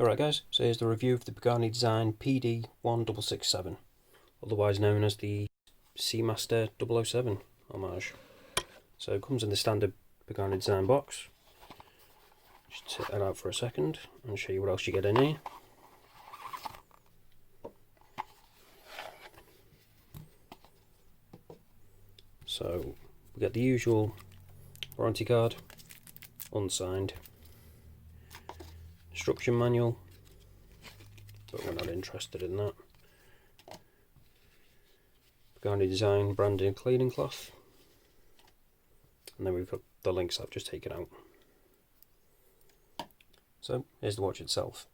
Alright guys, so here's the review of the Pagani Design PD1667, otherwise known as the Seamaster 007 Homage. So it comes in the standard Pagani Design box. Just take that out for a second and show you what else you get in here. So we get the usual warranty card, unsigned, instruction manual, but we're not interested in that. Pagani Design branded cleaning cloth, and then we've got the links I've just taken out. So here's the watch itself.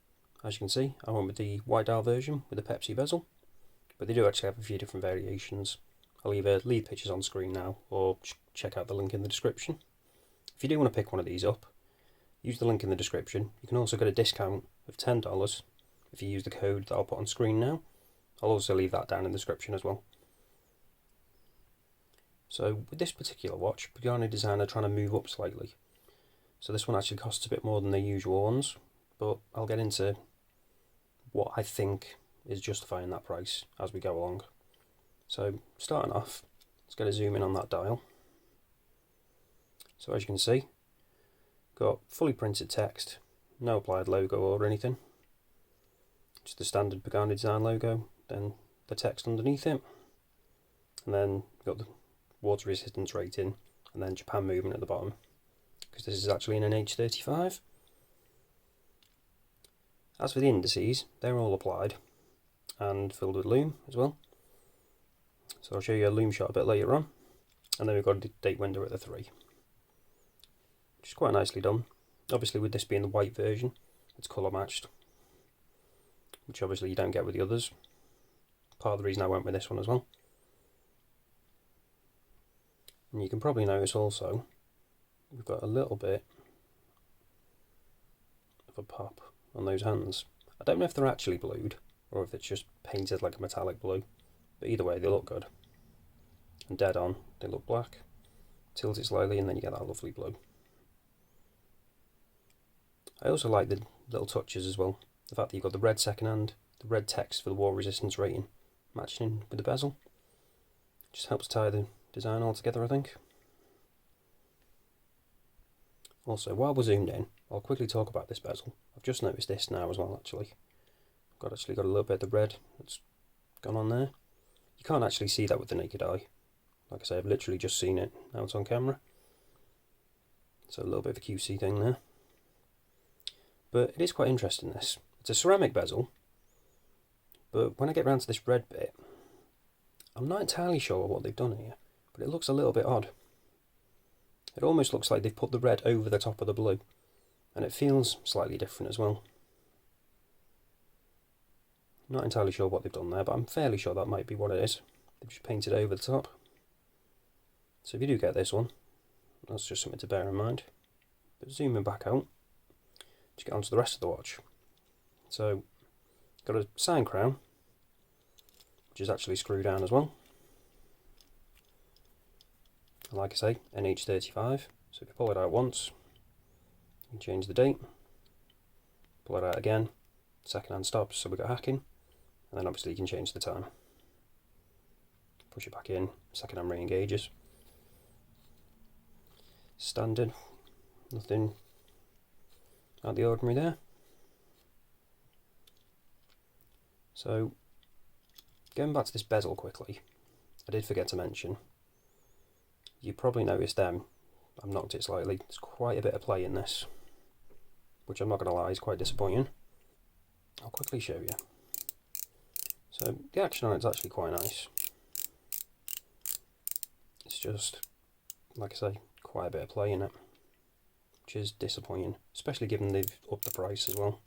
As you can see, I went with the white dial version with the Pepsi bezel, but they do actually have a few different variations. I'll either leave pictures on screen now or check out the link in the description. If you do want to pick one of these up, use the link in the description. You can also get a discount of $10 if you use the code that I'll put on screen now. I'll also leave that down in the description as well. So with this particular watch, Pagani Design are trying to move up slightly. So this one actually costs a bit more than the usual ones, but I'll get into what I think is justifying that price as we go along. So starting off, let's get a zoom in on that dial. So as you can see, got fully printed text, no applied logo or anything. Just the standard Pagani Design logo, then the text underneath it, and then got the water resistance rating, and then Japan movement at the bottom, because this is actually in an H35. As for the indices, they're all applied and filled with loom as well. So I'll show you a loom shot a bit later on, and then we've got a date window at the 3, which is quite nicely done. Obviously with this being the white version, it's colour matched, which obviously you don't get with the others. Part of the reason I went with this one as well. And you can probably notice also, we've got a little bit of a pop on those hands. I don't know if they're actually blued, or if it's just painted like a metallic blue, but either way they look good. And dead on, they look black. Tilt it slightly and then you get that lovely blue. I also like the little touches as well. The fact that you've got the red second hand, the red text for the water resistance rating, matching with the bezel. Just helps tie the design all together, I think. Also, while we're zoomed in, I'll quickly talk about this bezel. I've just noticed this now as well, actually. I've actually got a little bit of the red that's gone on there. You can't actually see that with the naked eye. Like I say, I've literally just seen it, now it's on camera. So a little bit of a QC thing there. But it is quite interesting, this. It's a ceramic bezel, but when I get around to this red bit, I'm not entirely sure what they've done here, but it looks a little bit odd. It almost looks like they've put the red over the top of the blue, and it feels slightly different as well. Not entirely sure what they've done there, but I'm fairly sure that might be what it is. They've just painted over the top. So if you do get this one, that's just something to bear in mind. But zooming back out, let's get on to the rest of the watch. So, got a sign crown, which is actually screwed down as well. And like I say, an H35, so if you pull it out once, you can change the date, pull it out again, second hand stops, so we've got hacking, and then obviously you can change the time. Push it back in, second hand re-engages. Standard, nothing out of the ordinary there. So, going back to this bezel quickly, I did forget to mention, you probably noticed them, I've knocked it slightly, there's quite a bit of play in this, which I'm not going to lie is quite disappointing. I'll quickly show you. So the action on it's actually quite nice. It's just, like I say, quite a bit of play in it, which is disappointing, especially given they've upped the price as well.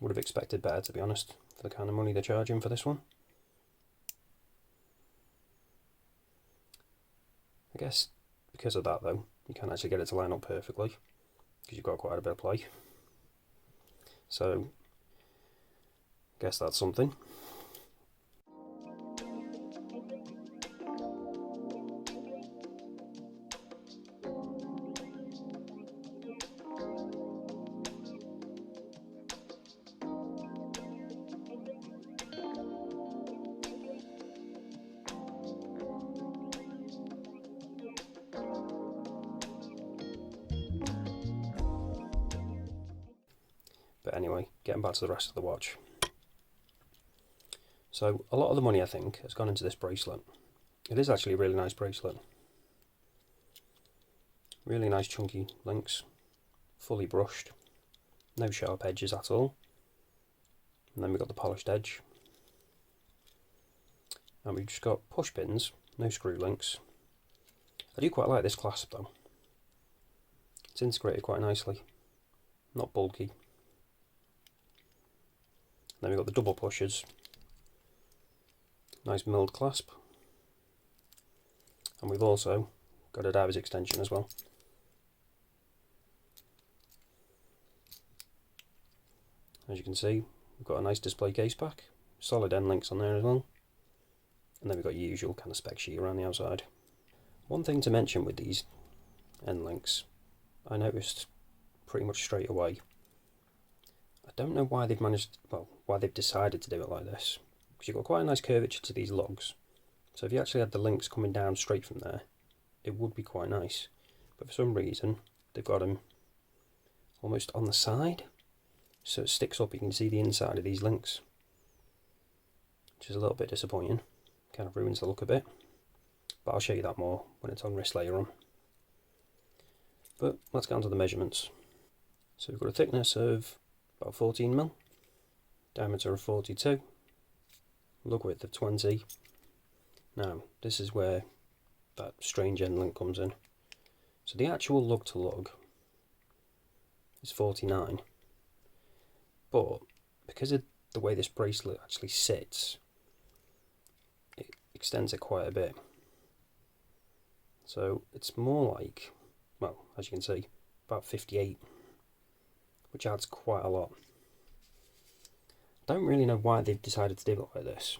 Would have expected better, to be honest, for the kind of money they're charging for this one. I guess because of that though, you can't actually get it to line up perfectly, because you've got quite a bit of play. So, I guess that's something. But anyway, getting back to the rest of the watch. So a lot of the money, I think, has gone into this bracelet. It is actually a really nice bracelet. Really nice chunky links, fully brushed, no sharp edges at all. And then we've got the polished edge. And we've just got push pins, no screw links. I do quite like this clasp though. It's integrated quite nicely, not bulky. Then we've got the double pushers, nice milled clasp. And we've also got a diver's extension as well. As you can see, we've got a nice display case back, solid end links on there as well. And then we've got your usual kind of spec sheet around the outside. One thing to mention with these end links, I noticed pretty much straight away. I don't know why they've managed, well, why they've decided to do it like this. Because you've got quite a nice curvature to these lugs. So if you actually had the links coming down straight from there, it would be quite nice. But for some reason, they've got them almost on the side. So it sticks up, you can see the inside of these links. Which is a little bit disappointing. Kind of ruins the look a bit. But I'll show you that more when it's on wrist later on. But let's get on to the measurements. So we've got a thickness of about 14mm, diameter of 42, lug width of 20. Now, this is where that strange end link comes in. So the actual lug to lug is 49. But because of the way this bracelet actually sits, it extends it quite a bit. So it's more like, well, as you can see, about 58, which adds quite a lot. I don't really know why they've decided to do it like this.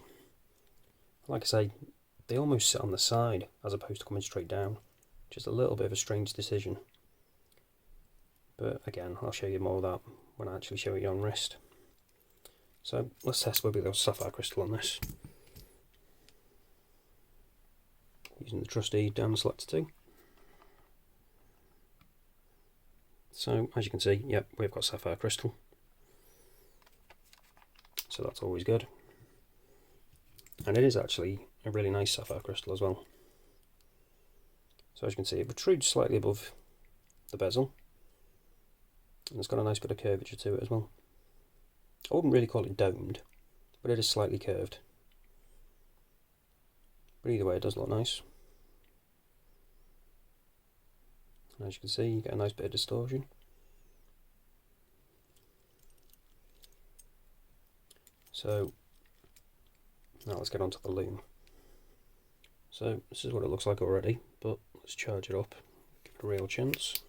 Like I say, they almost sit on the side as opposed to coming straight down. Just a little bit of a strange decision. But again, I'll show you more of that when I actually show you on wrist. So let's test whether there's sapphire crystal on this. Using the trusty diamond selector 2. So as you can see, yep, we've got sapphire crystal. So that's always good. And it is actually a really nice sapphire crystal as well. So as you can see, it protrudes slightly above the bezel. And it's got a nice bit of curvature to it as well. I wouldn't really call it domed, but it is slightly curved. But either way, it does look nice. And as you can see, you get a nice bit of distortion. So now let's get onto the loom. So this is what it looks like already, but let's charge it up, give it a real chance.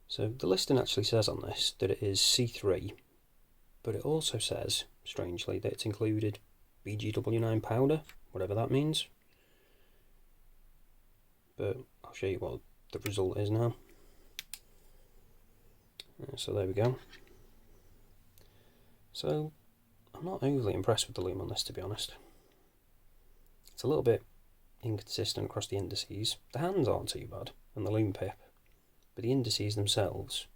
So the listing actually says on this that it is C3, but it also says, strangely, that it's included BGW9 powder, whatever that means. But I'll show you what the result is now. So there we go. So I'm not overly impressed with the loom on this, to be honest. It's a little bit inconsistent across the indices. The hands aren't too bad, and the loom pip, but the indices themselves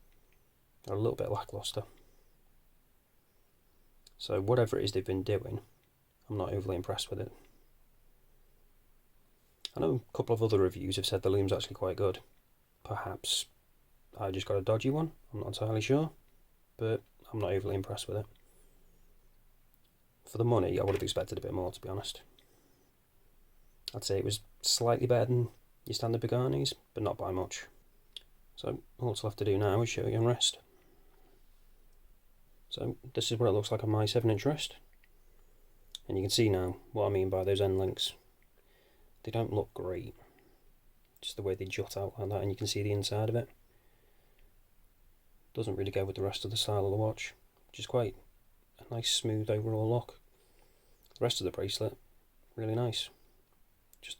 are a little bit lackluster. So whatever it is they've been doing, I'm not overly impressed with it. I know a couple of other reviews have said the loom's actually quite good. Perhaps I just got a dodgy one, I'm not entirely sure, but I'm not overly impressed with it. For the money, I would have expected a bit more, to be honest. I'd say it was slightly better than your standard Pagani's, but not by much. So all it's left to do now is show you on wrist. So this is what it looks like on my 7-inch wrist. And you can see now what I mean by those end links. They don't look great. Just the way they jut out like that, and you can see the inside of it. Doesn't really go with the rest of the style of the watch, which is quite a nice smooth overall look. The rest of the bracelet, really nice. Just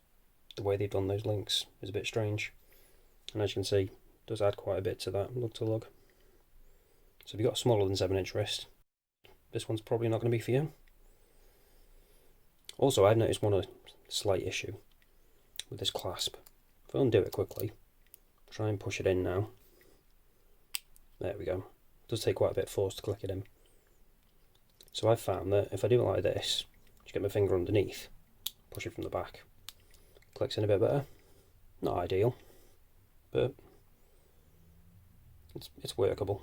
the way they've done those links is a bit strange. And as you can see, it does add quite a bit to that lug to lug. So if you've got a smaller than 7-inch wrist, this one's probably not going to be for you. Also, I've noticed one slight issue with this clasp. If I undo it quickly, try and push it in now. There we go. It does take quite a bit of force to click it in. So I've found that if I do it like this, just get my finger underneath, push it from the back, clicks in a bit better. Not ideal, but it's workable.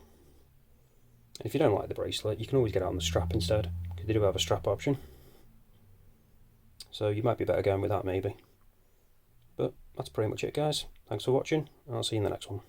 And if you don't like the bracelet, you can always get it on the strap instead, because they do have a strap option. So you might be better going with that maybe. But that's pretty much it, guys. Thanks for watching, and I'll see you in the next one.